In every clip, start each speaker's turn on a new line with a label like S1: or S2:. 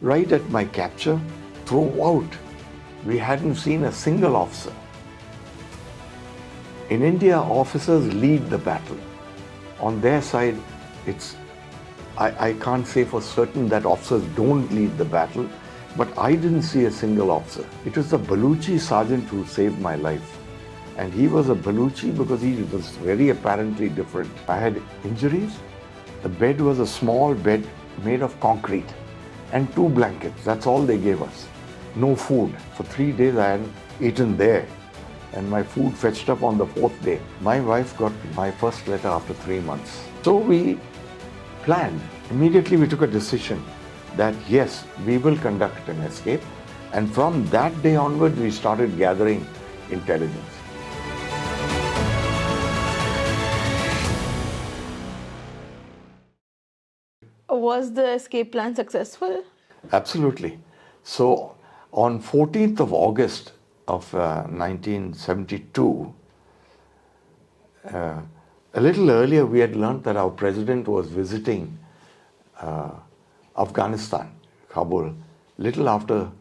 S1: Right at my capture, throughout, we hadn't seen a single officer. In India, officers lead the battle. On their side, I can't say for certain that officers don't lead the battle, but I didn't see a single officer. It was the Balochi sergeant who saved my life. And he was a Balochi because he was very apparently different. I had injuries. The bed was a small bed made of concrete and 2 blankets. That's all they gave us. No food. For 3 days I hadn't eaten there. And my food fetched up on the 4th day. My wife got my first letter after 3 months. So we planned. Immediately we took a decision that yes, we will conduct an escape. And from that day onwards, we started gathering intelligence.
S2: Was the escape plan successful?
S1: Absolutely. So on 14th of August of 1972, a little earlier we had learned that our president was visiting Afghanistan, Kabul, little after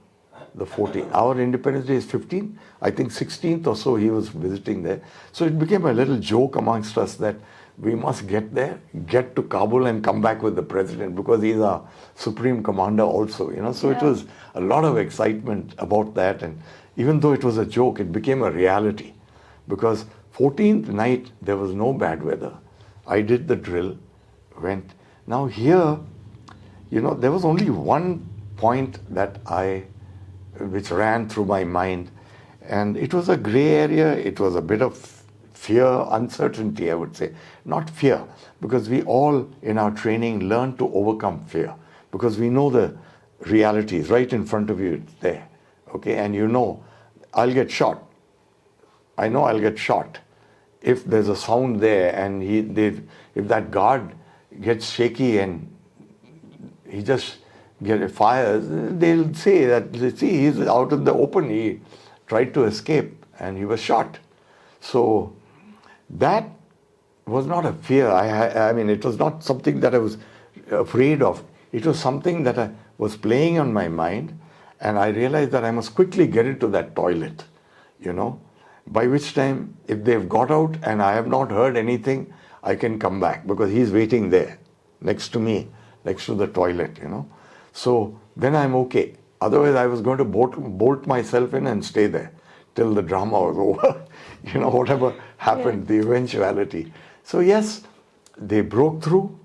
S1: the 14th. Our Independence Day is 15th. I think 16th or so he was visiting there. So it became a little joke amongst us that we must get there, get to Kabul and come back with the president because he's our supreme commander also, you know. So It was a lot of excitement about that. And even though it was a joke, it became a reality because 14th night, there was no bad weather. I did the drill, went. Now here, you know, there was only one point which ran through my mind, and it was a gray area. It was a bit of fear, uncertainty, I would say. Not fear, because we all in our training learn to overcome fear, because we know the reality is right in front of you, it's there, okay? And you know, I'll get shot. I know I'll get shot. If there's a sound there and if that guard gets shaky and he just fires, they'll say that, see, he's out in the open, he tried to escape and he was shot. So that was not a fear. I mean, it was not something that I was afraid of. It was something that was playing on my mind, and I realized that I must quickly get into that toilet, you know, by which time, if they've got out and I have not heard anything, I can come back because he's waiting there next to me, next to the toilet, you know. So then I'm okay. Otherwise, I was going to bolt myself in and stay there till the drama was over, you know, whatever happened, the eventuality. So yes, they broke through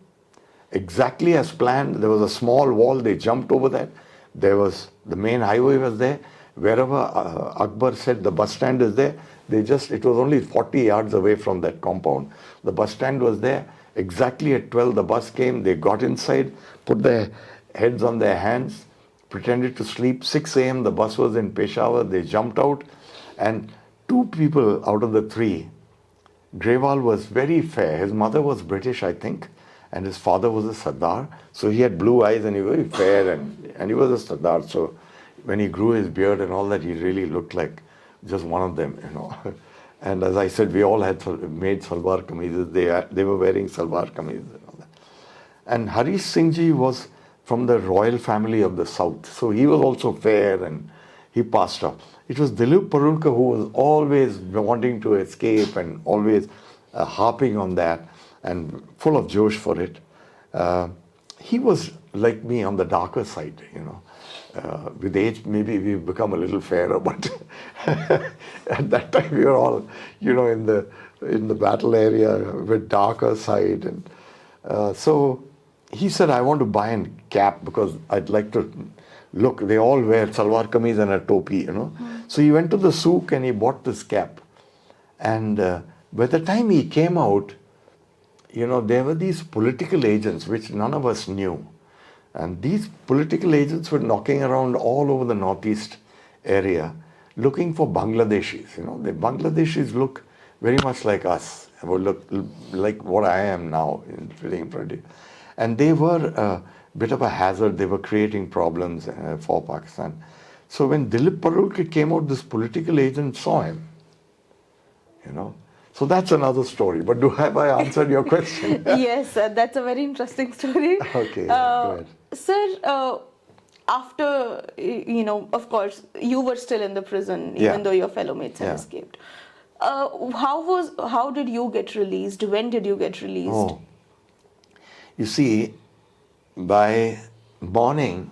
S1: exactly as planned. There was a small wall, they jumped over that. There was, the main highway was there. Wherever Akbar said the bus stand is there, it was only 40 yards away from that compound. The bus stand was there. Exactly at 12, the bus came. They got inside, put their heads on their hands, pretended to sleep. 6 a.m., the bus was in Peshawar. They jumped out. And 2 people out of the 3, Grewal was very fair. His mother was British, I think, and his father was a Sardar. So he had blue eyes and he was very fair, and he was a Sardar. So when he grew his beard and all that, he really looked like just one of them, you know. And as I said, we all had made salwar kameezes. They were wearing salwar kameezes and all that. And Harish Singh Ji was from the royal family of the south. So he was also fair and he passed off. It was Dilip Parulkar who was always wanting to escape and always harping on that and full of josh for it. He was like me on the darker side, you know. With age, maybe we've become a little fairer, but at that time we were all, you know, in the battle area with darker side. And so he said, I want to buy a cap because I'd like to look. They all wear salwar kameez and a topi, you know. So he went to the souk and he bought this cap. And by the time he came out, you know, there were these political agents which none of us knew. And these political agents were knocking around all over the northeast area looking for Bangladeshis. You know, the Bangladeshis look very much like us, look like what I am now in front of you. And they were a bit of a hazard. They were creating problems for Pakistan. So when Dilip Parulkar came out, this political agent saw him, you know. So that's another story. But have I answered your question?
S2: Yes, that's a very interesting story.
S1: Okay, go ahead.
S2: Sir, after, of course, you were still in the prison,
S1: Yeah.
S2: even though your fellow mates had
S1: Yeah.
S2: escaped. How did you get released? When did you get released?
S1: Oh. You see, by morning,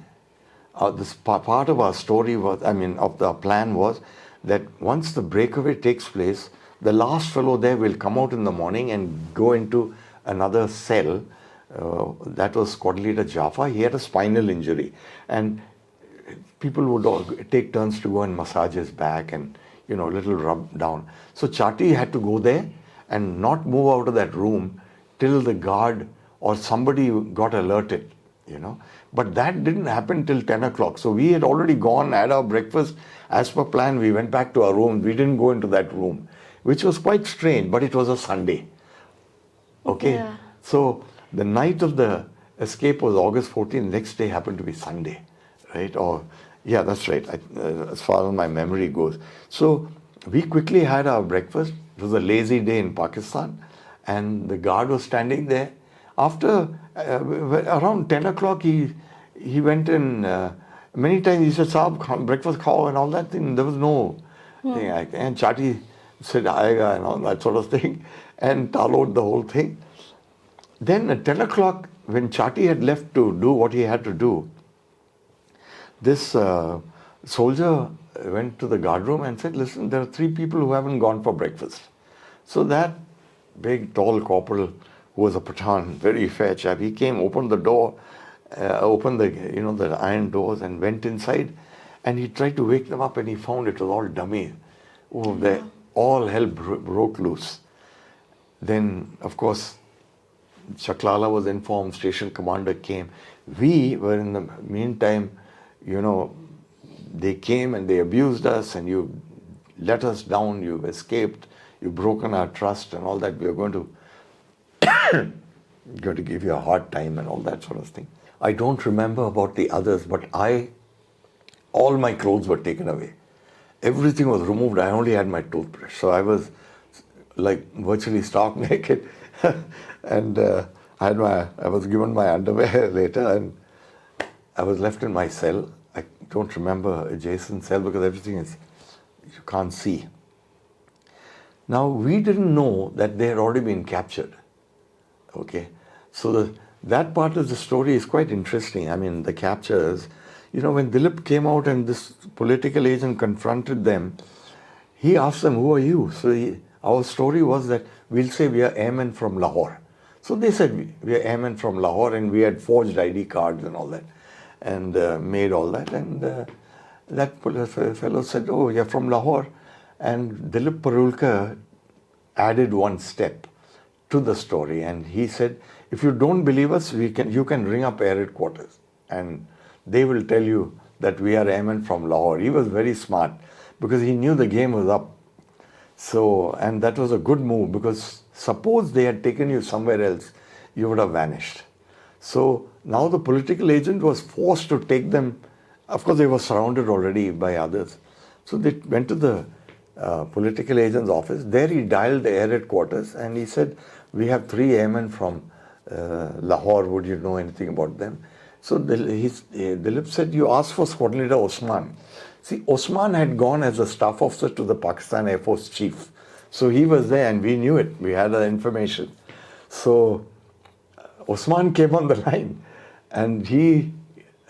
S1: this part of our story was, of the plan was that once the breakaway takes place, the last fellow there will come out in the morning and go into another cell. That was squad leader Jaffa. He had a spinal injury, and people would all take turns to go and massage his back and a little rub down. So Chati had to go there and not move out of that room till the guard or somebody got alerted. But that didn't happen till 10 o'clock. So we had already gone, had our breakfast. As per plan, we went back to our room. We didn't go into that room, which was quite strange, but it was a Sunday. Okay?
S2: Yeah.
S1: So the night of the escape was August 14th. Next day happened to be Sunday, right? Yeah, that's right, as far as my memory goes. So we quickly had our breakfast. It was a lazy day in Pakistan, and the guard was standing there. After around 10 o'clock, he went in. Many times he said, "Saab, breakfast khao," and all that thing. There was no thing. And Chati said, "Aayega," and all that sort of thing, and followed the whole thing. Then at 10 o'clock, when Chati had left to do what he had to do, this soldier went to the guard room and said, "Listen, there are 3 people who haven't gone for breakfast." So that big, tall corporal, who was a Pathan, very fair chap, he came, opened the door, opened the iron doors and went inside, and he tried to wake them up, and he found it was all dummy. All hell broke loose. Then, of course, Chaklala was informed, station commander came. We were in the meantime, they came and they abused us, and you let us down, you've escaped, you've broken our trust and all that. We are going to give you a hard time and all that sort of thing. I don't remember about the others, but all my clothes were taken away. Everything was removed. I only had my toothbrush. So I was like virtually stark naked. And I was given my underwear later, and I was left in my cell. I don't remember adjacent cell because everything you can't see. Now, we didn't know that they had already been captured. Okay, so that part of the story is quite interesting. The captures, when Dilip came out and this political agent confronted them, he asked them, "Who are you?" So our story was that we'll say we are airmen from Lahore. So they said we are airmen from Lahore, and we had forged ID cards and all that, and made all that. And that fellow said, "Oh, you're from Lahore." And Dilip Parulkar added one step to the story, and he said, "If you don't believe us, you can ring up air headquarters, and they will tell you that we are airmen from Lahore." He was very smart because he knew the game was up. So, and that was a good move, because suppose they had taken you somewhere else, you would have vanished. So now the political agent was forced to take them. Of course, they were surrounded already by others. So they went to the political agent's office. There he dialed the air headquarters and he said, "We have 3 airmen from Lahore. Would you know anything about them?" So Dilip said, "You asked for squad leader Osman." See, Osman had gone as a staff officer to the Pakistan Air Force chief. So he was there and we knew it. We had the information. So Osman came on the line and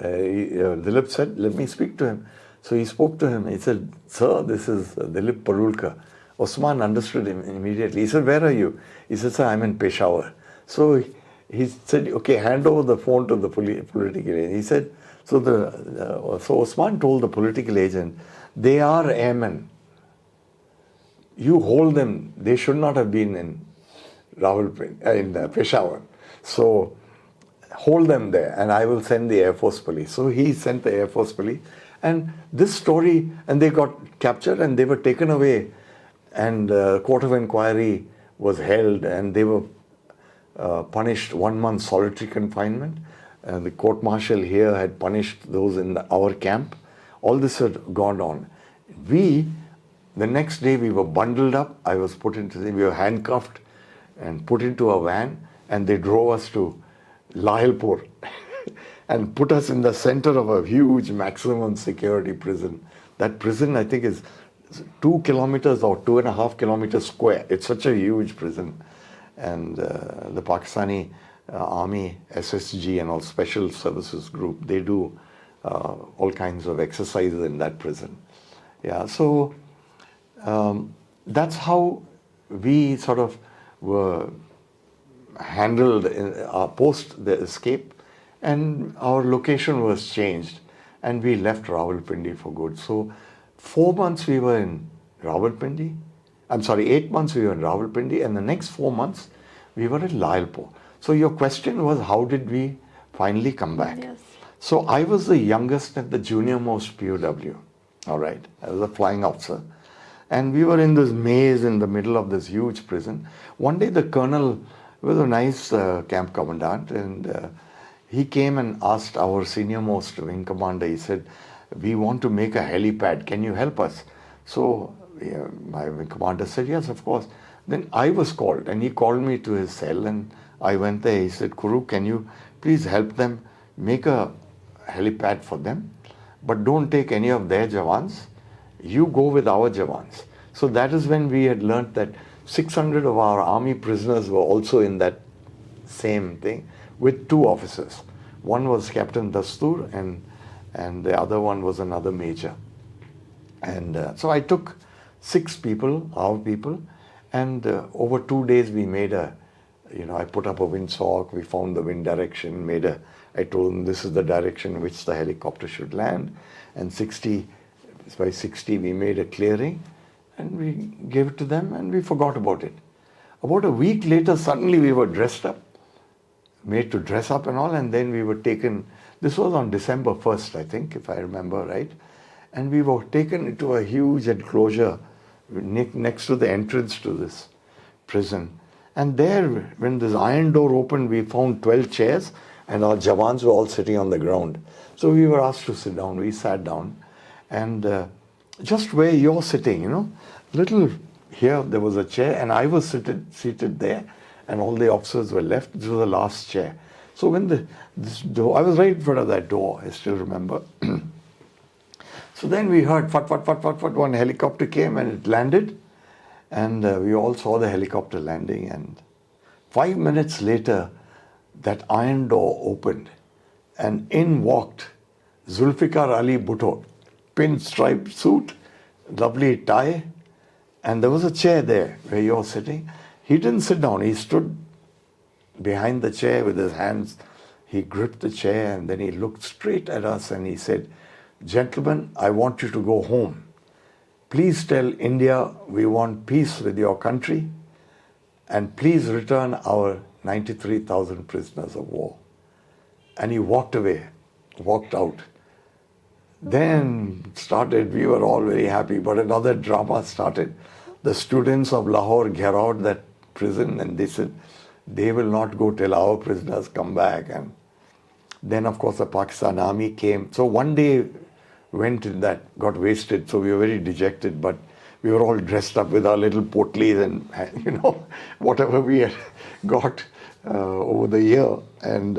S1: Dilip said, "Let me speak to him." So he spoke to him. He said, "Sir, this is Dilip Parulkar." Osman understood him immediately. He said, "Where are you?" He said, "Sir, I'm in Peshawar." So he said, "Okay, hand over the phone to the political agent." He said, so Osman told the political agent, "They are airmen. You hold them. They should not have been in Peshawar. So hold them there, and I will send the Air Force police." So he sent the Air Force police, and this story, and they got captured and they were taken away, and court of inquiry was held, and they were punished 1 month solitary confinement. The court martial here had punished those in our camp. All this had gone on. The next day we were bundled up. We were handcuffed and put into a van, and they drove us to Lahilpur. and put us in the center of a huge maximum security prison. That prison, I think, is 2 kilometers or 2.5 kilometers square. It's such a huge prison. And the Pakistani Army, SSG and all special services group, they do all kinds of exercises in that prison. Yeah, so that's how we sort of were handled post the escape, and our location was changed and we left Rawalpindi for good. So 4 months we were in Rawalpindi. I'm sorry, 8 months we were in Rawalpindi, and the next 4 months we were in Lalpur. So your question was, how did we finally come back?
S2: Yes.
S1: So I was the youngest and the junior most POW. All right, I was a flying officer. And we were in this maze in the middle of this huge prison. One day the colonel was a nice camp commandant, and he came and asked our senior most wing commander, he said, we want to make a helipad, can you help us? So yeah, my wing commander said, yes, of course. Then I was called, and he called me to his cell, and I went there. He said, Kuru, can you please help them make a helipad for them, but don't take any of their Jawans. You go with our Jawans. So that is when we had learnt that 600 of our army prisoners were also in that same thing with 2 officers. One was Captain Dastur, and the other one was another major. And so I took 6 people, our people, and over 2 days we made I put up a windsock, we found the wind direction, I told them this is the direction in which the helicopter should land, and by 60 we made a clearing, and we gave it to them, and we forgot about it. About a week later, suddenly we were dressed up, made to dress up and all, and then we were taken, this was on December 1st, I think, if I remember right, and we were taken into a huge enclosure next to the entrance to this prison. And there, when this iron door opened, we found 12 chairs, and our Jawans were all sitting on the ground. So we were asked to sit down. We sat down, and just where you're sitting, little here there was a chair, and I was seated there, and all the officers were left. This was the last chair. So when this door, I was right in front of that door, I still remember. So then we heard fut, fut, fut, fut, fut, one helicopter came and it landed, and we all saw the helicopter landing, and 5 minutes later, that iron door opened, and in walked Zulfikar Ali Bhutto, pinstripe suit, lovely tie, and there was a chair there where you're sitting. He didn't sit down, he stood behind the chair with his hands. He gripped the chair, and then he looked straight at us and he said, gentlemen, I want you to go home. Please tell India we want peace with your country, and please return our 93,000 prisoners of war. And he walked away, walked out. Then we were all very happy, but another drama started. The students of Lahore gherrawed that prison, and they said, they will not go till our prisoners come back. And then, of course, the Pakistan army came. So one day went in that, got wasted, so we were very dejected, but we were all dressed up with our little potlis and, whatever we had got over the year, and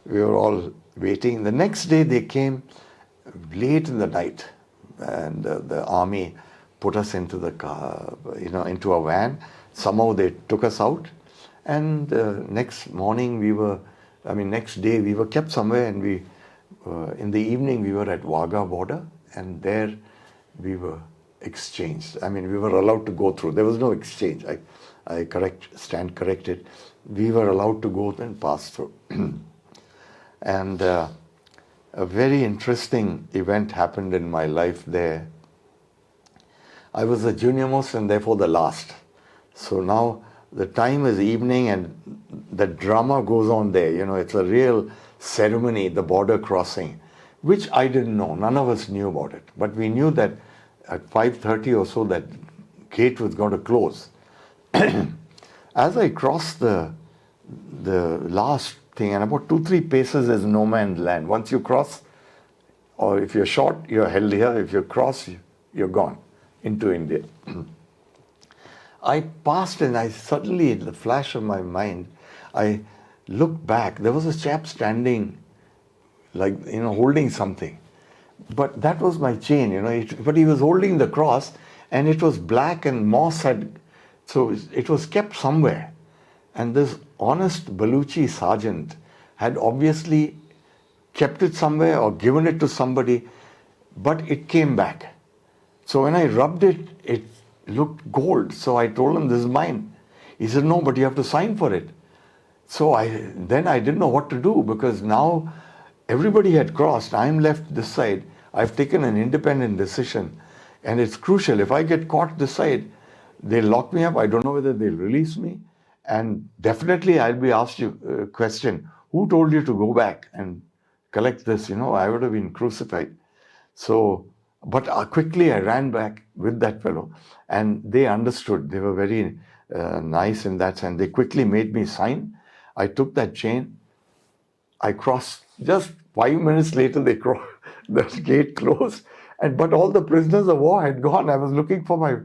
S1: we were all waiting. The next day they came late in the night, and the army put us into the car, into a van. Somehow they took us out, and next day we were kept somewhere, and in the evening we were at Wagah border, and there we were exchanged. We were allowed to go through. There was no exchange. I stand corrected. We were allowed to go and pass through. And a very interesting event happened in my life there. I was the junior most and therefore the last. So now the time is evening, and the drama goes on there. It's a real ceremony, the border crossing, which I didn't know. None of us knew about it. But we knew that at 5:30 or so, that gate was going to close. As I crossed the last thing, and about 2-3 paces is no man's land. Once you cross, or if you're short, you're held here. If you cross, you're gone into India. I passed, and I suddenly, in the flash of my mind, I looked back. There was a chap standing like, holding something. But that was my chain, but he was holding the cross, and it was black and moss so it was kept somewhere. And this honest Balochi sergeant had obviously kept it somewhere or given it to somebody, but it came back. So when I rubbed it, it looked gold. So I told him, this is mine. He said, no, but you have to sign for it. So then I didn't know what to do, because now everybody had crossed. I'm left this side. I've taken an independent decision, and it's crucial. If I get caught this side, they'll lock me up. I don't know whether they'll release me. And definitely I'll be asked a question, who told you to go back and collect this? I would have been crucified. So, but quickly I ran back with that fellow, and they understood. They were very nice in that sense. They quickly made me sign. I took that chain. I crossed. Just 5 minutes later, the gate closed. But all the prisoners of war had gone. I was looking for my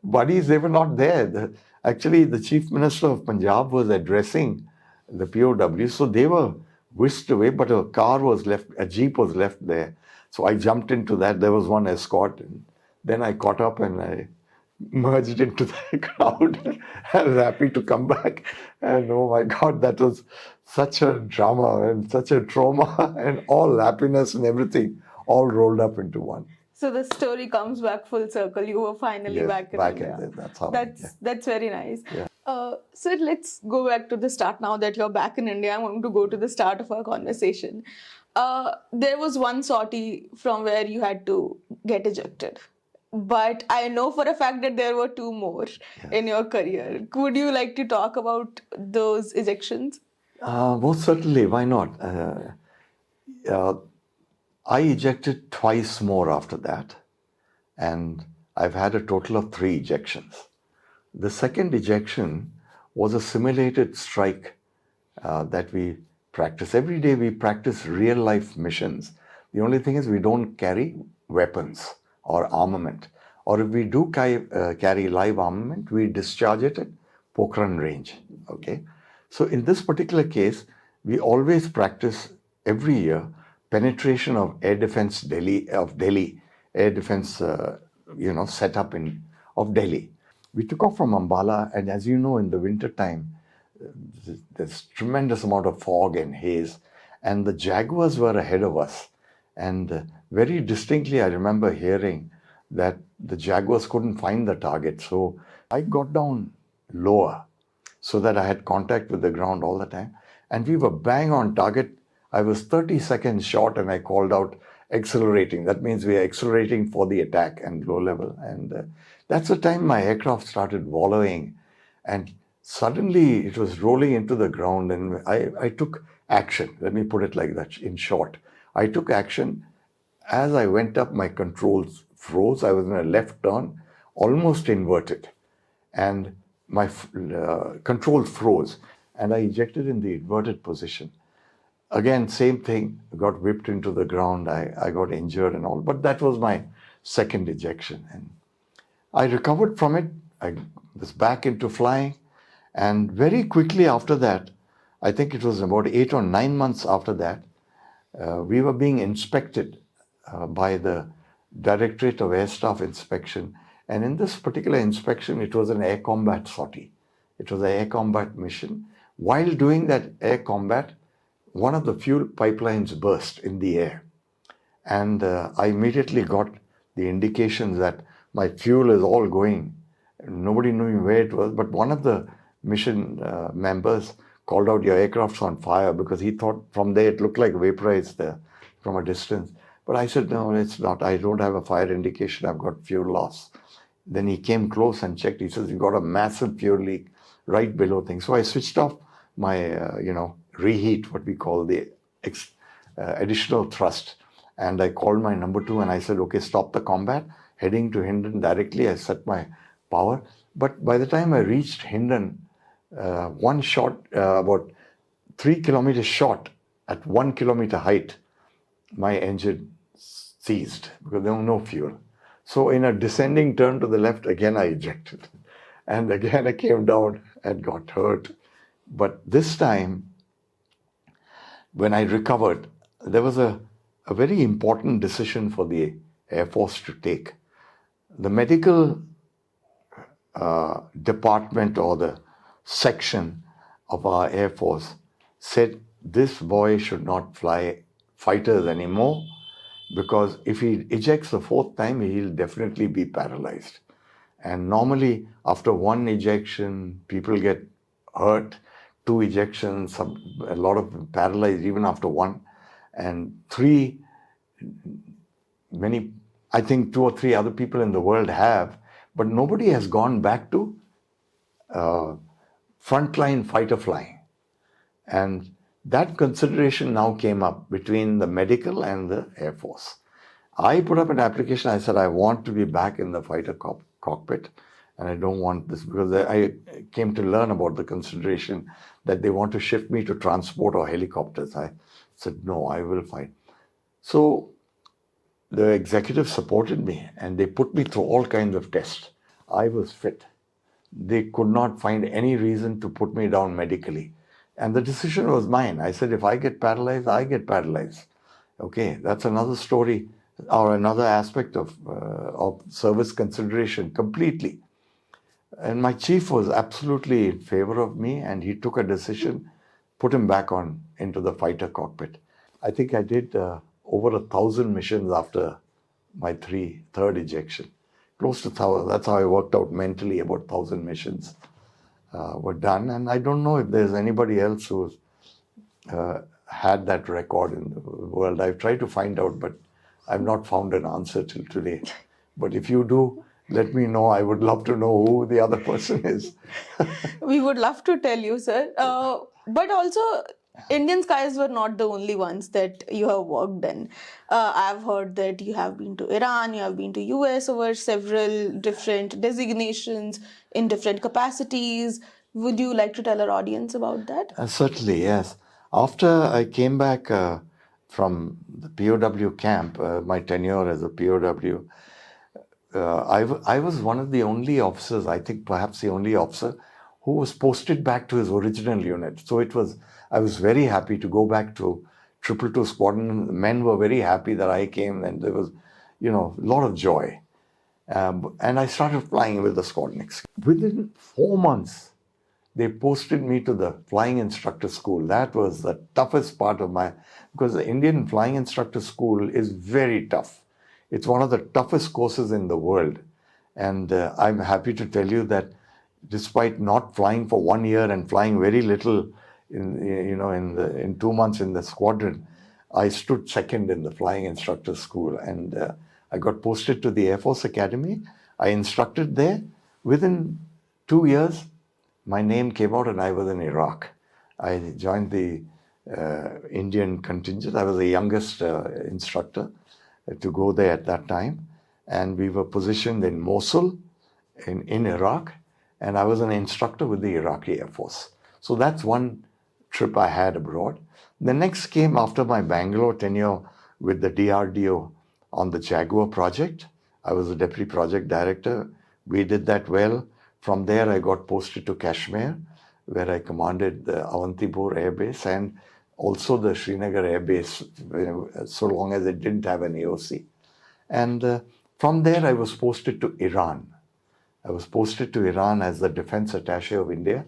S1: buddies. They were not there. Actually, the Chief Minister of Punjab was addressing the POW. So they were whisked away, but a jeep was left there. So I jumped into that. There was one escort. And then I caught up and I merged into the crowd. I was happy to come back. And oh my God, that was such a drama and such a trauma and all happiness and everything all rolled up into one.
S2: So the story comes back full circle. You were finally back in India.
S1: That's how.
S2: That's very nice.
S1: Yeah.
S2: So let's go back to the start. Now that you're back in India, I'm going to go to the start of our conversation. There was one sortie from where you had to get ejected. But I know for a fact that there were two more in your career. Would you like to talk about those ejections?
S1: Most certainly. Why not? I ejected twice more after that, and I've had a total of 3 ejections. The second ejection was a simulated strike that we practice. Every day we practice real-life missions. The only thing is we don't carry weapons or armament. Or if we do carry live armament, we discharge it at Pokhran range. Okay. So in this particular case, we always practice every year penetration of air defense Delhi, air defense setup of Delhi. We took off from Ambala, and as you know, in the winter time, there's tremendous amount of fog and haze, and the Jaguars were ahead of us. And very distinctly, I remember hearing that the Jaguars couldn't find the target. So I got down lower so that I had contact with the ground all the time. And we were bang on target. I was 30 seconds short, and I called out accelerating. That means we are accelerating for the attack and low level. And that's the time my aircraft started wallowing. And suddenly it was rolling into the ground, and I took action. Let me put it like that in short. I took action. As I went up, my controls froze. I was in a left turn, almost inverted. And my controls froze. And I ejected in the inverted position. Again, same thing, got whipped into the ground. I got injured and all. But that was my second ejection. And I recovered from it. I was back into flying. And very quickly after that, I think it was about 8 or 9 months after that, we were being inspected by the Directorate of Air Staff Inspection. And in this particular inspection, it was an air combat sortie. It was an air combat mission. While doing that air combat, one of the fuel pipelines burst in the air. And I immediately got the indications that my fuel is all going. Nobody knew where it was, but one of the mission members called out, your aircraft's on fire, because he thought from there it looked like vaporized there from a distance. But I said, no, it's not. I don't have a fire indication. I've got fuel loss. Then he came close and checked. He says, you've got a massive fuel leak right below things. So I switched off my, reheat, what we call the additional thrust. And I called my number 2 and I said, okay, stop the combat. Heading to Hindon directly, I set my power. But by the time I reached Hindon, one shot, about 3 kilometers short at 1 kilometer height, my engine ceased because there was no fuel. So in a descending turn to the left, again I ejected. And again I came down and got hurt. But this time, when I recovered, there was a very important decision for the Air Force to take. The medical department or the section of our Air Force said this boy should not fly fighters anymore because if he ejects the fourth time, he'll definitely be paralyzed. And normally, after one ejection, people get hurt, two ejections, a lot of them paralyzed even after one, and three, I think 2 or 3 other people in the world have, but nobody has gone back to frontline fighter flying. And that consideration now came up between the medical and the Air Force. I put up an application. I said, I want to be back in the fighter cockpit, and I don't want this, because I came to learn about the consideration that they want to shift me to transport or helicopters. I said, no, I will fight. So the executive supported me, and they put me through all kinds of tests. I was fit. They could not find any reason to put me down medically. And the decision was mine. I said, if I get paralyzed, I get paralyzed. Okay, that's another story or another aspect of service consideration completely. And my chief was absolutely in favor of me, and he took a decision, put him back on into the fighter cockpit. I think I did over 1,000 missions after my third ejection. Close to 1,000. That's how I worked out mentally. About 1,000 missions were done. And I don't know if there's anybody else who's had that record in the world. I've tried to find out, but I've not found an answer till today. But if you do, let me know. I would love to know who the other person is.
S2: We would love to tell you, sir. But also, Indian skies were not the only ones that you have worked in. I've heard that you have been to Iran, you have been to US over several different designations in different capacities. Would you like to tell our audience about that?
S1: Certainly, yes. After I came back from the POW camp, my tenure as a POW, I was one of the only officers, I think perhaps the only officer, who was posted back to his original unit. So I was very happy to go back to 222 Squadron. The men were very happy that I came, and there was, a lot of joy. And I started flying with the squadron. Within 4 months, they posted me to the flying instructor school. That was the toughest part of because the Indian flying instructor school is very tough. It's one of the toughest courses in the world. And I'm happy to tell you that despite not flying for 1 year and flying very little in 2 months in the squadron, I stood second in the flying instructor school, and I got posted to the Air Force Academy. I instructed there. Within 2 years, my name came out and I was in Iraq. I joined the Indian contingent. I was the youngest instructor to go there at that time. And we were positioned in Mosul in Iraq. And I was an instructor with the Iraqi Air Force. So that's one trip I had abroad. The next came after my Bangalore tenure with the DRDO on the Jaguar project. I was the deputy project director. We did that well. From there, I got posted to Kashmir, where I commanded the Avantipur Air Base and also the Srinagar Air Base, so long as it didn't have an AOC. And from there, I was posted to Iran. I was posted to Iran as the defense attaché of India,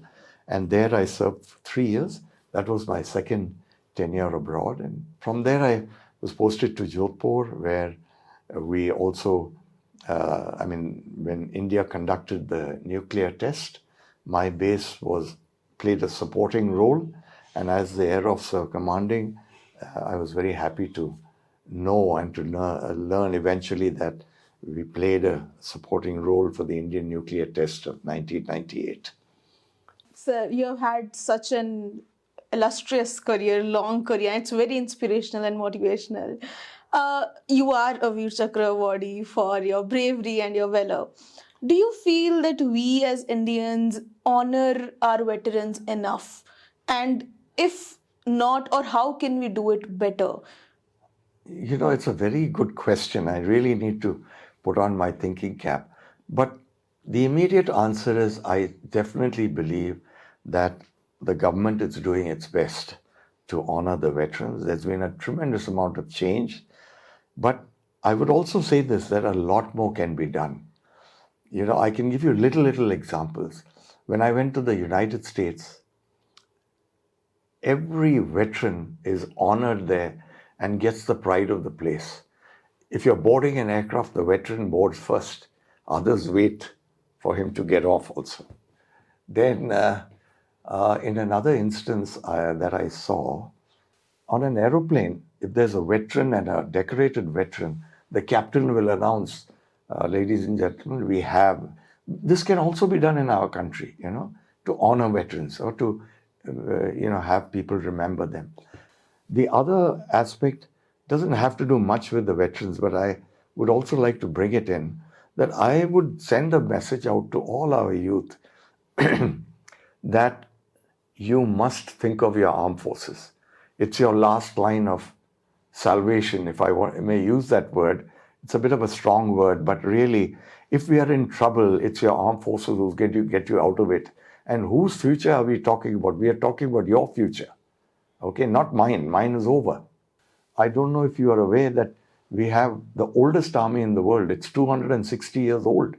S1: and there I served 3 years. That was my second tenure abroad. And from there, I was posted to Jodhpur, where we also, when India conducted the nuclear test, my base played a supporting role. And as the air officer commanding, I was very happy to know and to learn eventually that we played a supporting role for the Indian nuclear test of 1998.
S2: Sir, you have had such an illustrious career, long career. It's very inspirational and motivational. You are a Veer Chakra awardee for your bravery and your valor. Do you feel that we as Indians honor our veterans enough? And if not, or how can we do it better?
S1: It's a very good question. I really need to put on my thinking cap. But the immediate answer is I definitely believe that the government is doing its best. to honor the veterans. There's been a tremendous amount of change. But I would also say this, that a lot more can be done. I can give you little examples. When I went to the United States, every veteran is honored there and gets the pride of the place. If you're boarding an aircraft, the veteran boards first. Others wait for him to get off also. Then, in another instance that I saw, on an aeroplane, if there's a veteran and a decorated veteran, the captain will announce, ladies and gentlemen, we have... This can also be done in our country, to honor veterans or to, have people remember them. The other aspect doesn't have to do much with the veterans, but I would also like to bring it in, that I would send a message out to all our youth that you must think of your armed forces. It's your last line of salvation, if I may use that word. It's a bit of a strong word, but really, if we are in trouble, it's your armed forces who get you out of it. And whose future are we talking about? We are talking about your future. Okay, not mine. Mine is over. I don't know if you are aware that we have the oldest army in the world. It's 260 years old.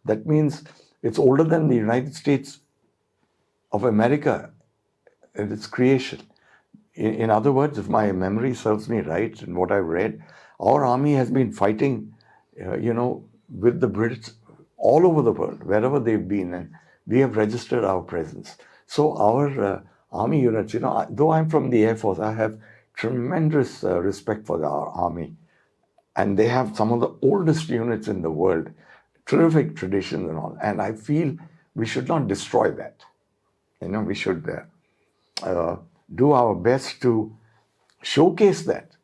S1: That means it's older than the United States of America in its creation. In other words, if my memory serves me right and what I've read, our army has been fighting, with the Brits all over the world, wherever they've been, and we have registered our presence. So our army units, though I'm from the Air Force, I have tremendous respect for our army. And they have some of the oldest units in the world, terrific traditions and all. And I feel we should not destroy that. We should do our best to showcase that.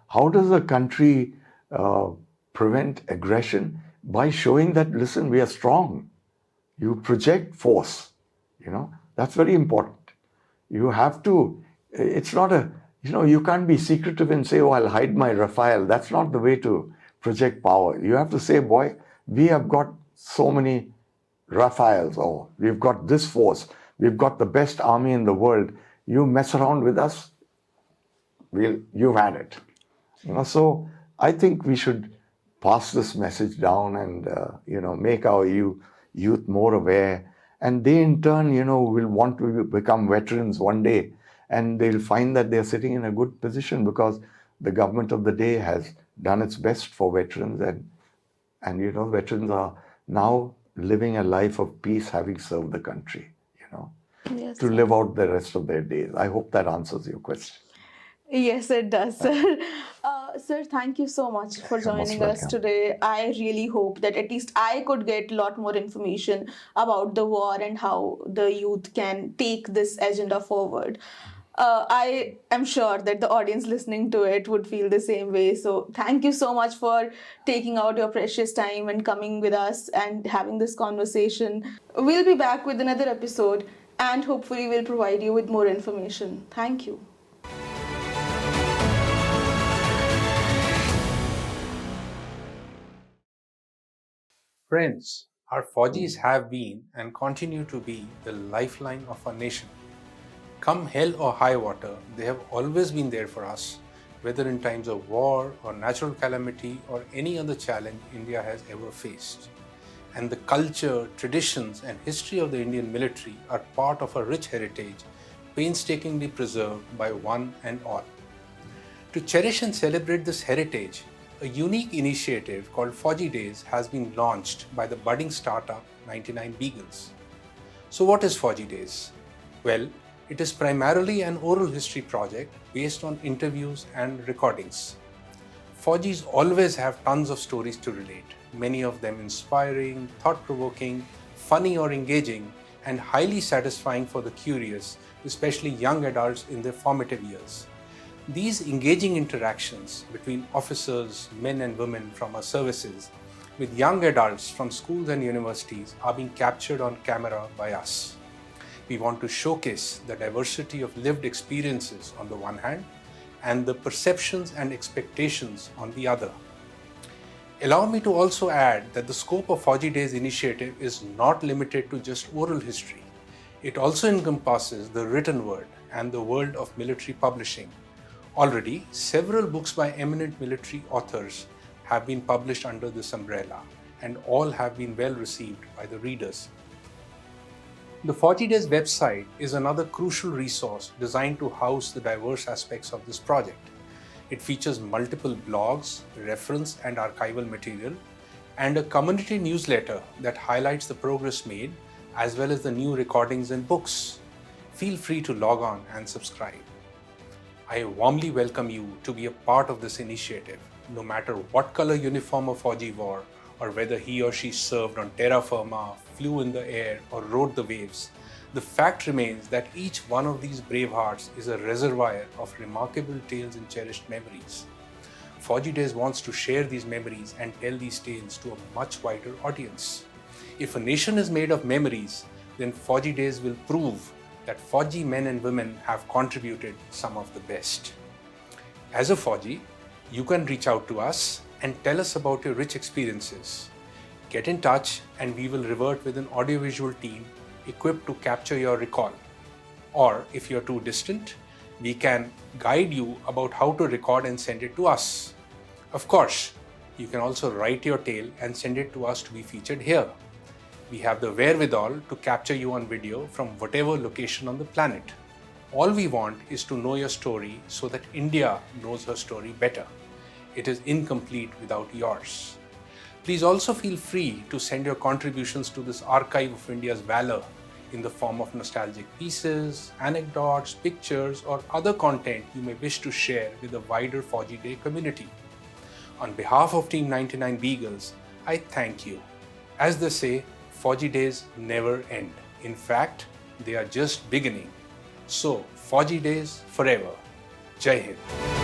S1: How does a country prevent aggression? By showing that, listen, we are strong. You project force. That's very important. You have to, it's not you can't be secretive and say, oh, I'll hide my Rafale. That's not the way to project power. You have to say, boy, we have got so many Rafales, or we've got this force. We've got the best army in the world. You mess around with us, you've had it. So I think we should pass this message down and, make our youth more aware. And they in turn, will want to become veterans one day. And they'll find that they're sitting in a good position because the government of the day has done its best for veterans. And veterans are now living a life of peace, having served the country,
S2: Yes,
S1: to live out the rest of their days. I hope that answers your question.
S2: Yes, it does, sir. Sir, thank you so much for
S1: You're most
S2: joining us
S1: welcome.
S2: today. I really hope that at least I could get a lot more information about the war and how the youth can take this agenda forward. I am sure that the audience listening to it would feel the same way. So thank you so much for taking out your precious time and coming with us and having this conversation. We'll be back with another episode and hopefully we'll provide you with more information. Thank you.
S3: Friends, our Faujis have been and continue to be the lifeline of our nation. Come hell or high water, they have always been there for us, whether in times of war or natural calamity or any other challenge India has ever faced. And the culture, traditions and history of the Indian military are part of a rich heritage, painstakingly preserved by one and all. To cherish and celebrate this heritage, a unique initiative called Fauji Days has been launched by the budding startup 99 Beagles. So what is Fauji Days? Well, it is primarily an oral history project based on interviews and recordings. Faujis always have tons of stories to relate, many of them inspiring, thought-provoking, funny or engaging, and highly satisfying for the curious, especially young adults in their formative years. These engaging interactions between officers, men and women from our services, with young adults from schools and universities are being captured on camera by us. We want to showcase the diversity of lived experiences on the one hand and the perceptions and expectations on the other. Allow me to also add that the scope of Fauji Days initiative is not limited to just oral history. It also encompasses the written word and the world of military publishing. Already, several books by eminent military authors have been published under this umbrella, and all have been well received by the readers. The Fauji Days website is another crucial resource designed to house the diverse aspects of this project. It features multiple blogs, reference and archival material, and a community newsletter that highlights the progress made as well as the new recordings and books. Feel free to log on and subscribe. I warmly welcome you to be a part of this initiative, no matter what color uniform a Fauji wore, or whether he or she served on terra firma, flew in the air, or rode the waves. The fact remains that each one of these brave hearts is a reservoir of remarkable tales and cherished memories. Fauji Days wants to share these memories and tell these tales to a much wider audience. If a nation is made of memories, then Fauji Days will prove that Fauji men and women have contributed some of the best. As a Fauji, you can reach out to us and tell us about your rich experiences. Get in touch and we will revert with an audiovisual team equipped to capture your recall. Or if you're too distant, we can guide you about how to record and send it to us. Of course, you can also write your tale and send it to us to be featured here. We have the wherewithal to capture you on video from whatever location on the planet. All we want is to know your story so that India knows her story better. It is incomplete without yours. Please also feel free to send your contributions to this archive of India's valor in the form of nostalgic pieces, anecdotes, pictures, or other content you may wish to share with the wider Fauji Day community. On behalf of Team 99 Beagles, I thank you. As they say, Fauji Days never end. In fact, they are just beginning. So, Fauji Days forever. Jai Hind.